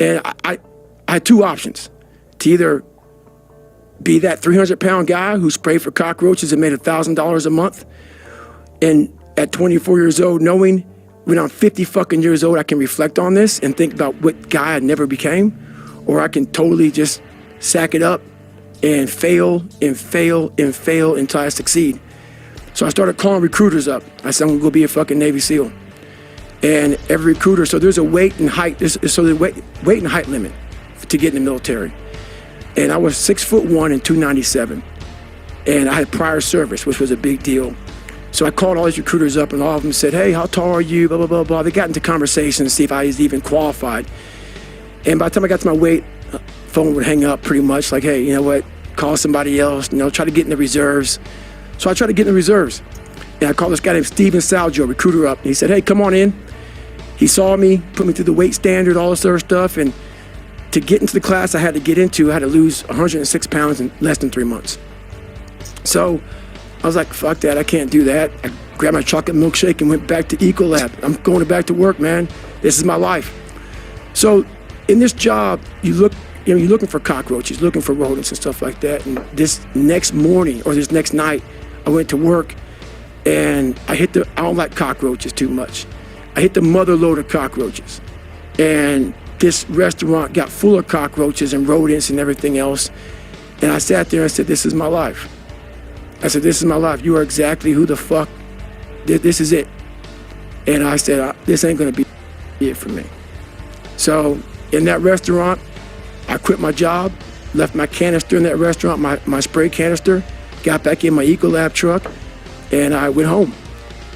And I had two options: to either be that 300-pound guy who sprayed for cockroaches and made $1,000 a month, and at 24 years old, knowing when I'm 50 fucking years old, I can reflect on this and think about what guy I never became, or I can totally just sack it up and fail and fail and fail until I succeed. So I started calling recruiters up. I said, I'm gonna go be a fucking Navy SEAL. And every recruiter, so there's a weight and height, weight and height limit to get in the military. And I was 6'1" and 297. And I had prior service, which was a big deal. So I called all these recruiters up, and all of them said, hey, how tall are you, blah, blah, blah, blah. They got into conversations to see if I was even qualified. And by the time I got to my weight, phone would hang up pretty much, like, hey, you know what, call somebody else, try to get in the reserves. So I tried to get in the reserves. And I called this guy named Steven Salgio, recruiter, up. And he said, hey, come on in. He saw me, put me through the weight standard, all this other stuff. And to get into the class I had to lose 106 pounds in less than 3 months. So I was like, fuck that, I can't do that. I grabbed my chocolate milkshake and went back to Ecolab. I'm going back to work, man. This is my life. So in this job, you're looking for cockroaches, looking for rodents and stuff like that. And this next morning or this next night, I went to work and I don't like cockroaches too much. I hit the mother load of cockroaches. And this restaurant got full of cockroaches and rodents and everything else. And I sat there and said, this is my life. I said, this is my life. You are exactly who the fuck, this is it. And I said, this ain't gonna be it for me. So in that restaurant, I quit my job, left my canister in that restaurant, my spray canister, got back in my Ecolab truck, and I went home.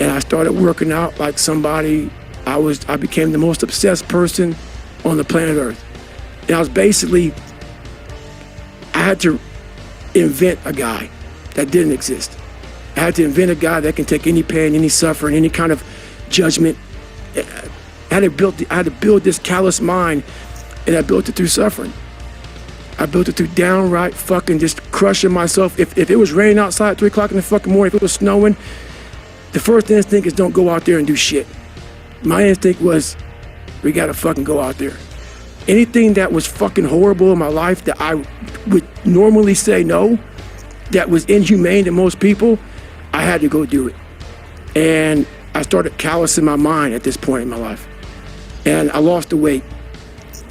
And I started working out like somebody, I became the most obsessed person on the planet Earth. And I was basically, I had to invent a guy that didn't exist. I had to invent a guy that can take any pain, any suffering, any kind of judgment. I had to build this callous mind, and I built it through suffering. I built it through downright fucking just crushing myself. If it was raining outside at 3 o'clock in the fucking morning, if it was snowing, the first instinct is don't go out there and do shit. My instinct was, we gotta fucking go out there. Anything that was fucking horrible in my life that I would normally say no, that was inhumane to most people, I had to go do it. And I started callousing my mind at this point in my life. And I lost the weight.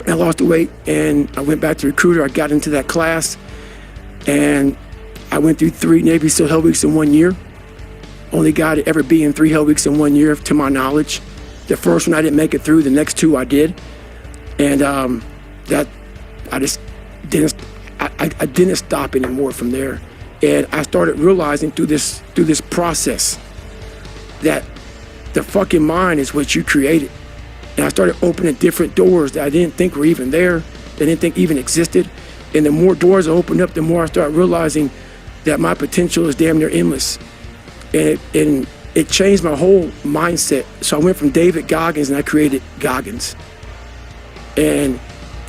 And I went back to recruiter. I got into that class, and I went through 3 Navy SEAL Hell Weeks in 1 year. Only guy to ever be in 3 Hell Weeks in 1 year, to my knowledge. The first one I didn't make it through. The next 2 I did, and that I just didn't. I didn't stop anymore from there, and I started realizing through this process that the fucking mind is what you created. And I started opening different doors that I didn't think were even there, that I didn't think even existed. And the more doors I opened up, the more I started realizing that my potential is damn near endless. And it changed my whole mindset. So I went from David Goggins and I created Goggins. And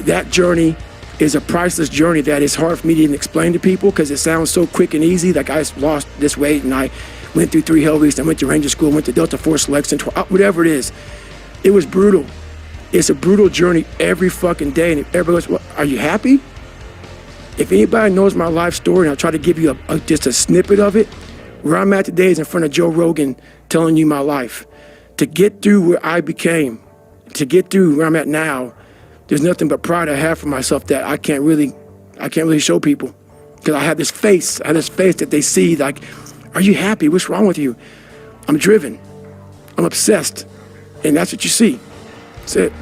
that journey is a priceless journey that is hard for me to even explain to people because it sounds so quick and easy. Like I lost this weight and I went through 3 Hell Weeks, I went to Ranger School, went to Delta Force Selection, whatever it is. It was brutal. It's a brutal journey every fucking day. And everybody goes, well, are you happy? If anybody knows my life story, and I'll try to give you just a snippet of it, where I'm at today is in front of Joe Rogan telling you my life. To get through where I became, to get through where I'm at now, there's nothing but pride I have for myself that I can't really show people. Because I have this face that they see like, are you happy? What's wrong with you? I'm driven. I'm obsessed. And that's what you see. That's it.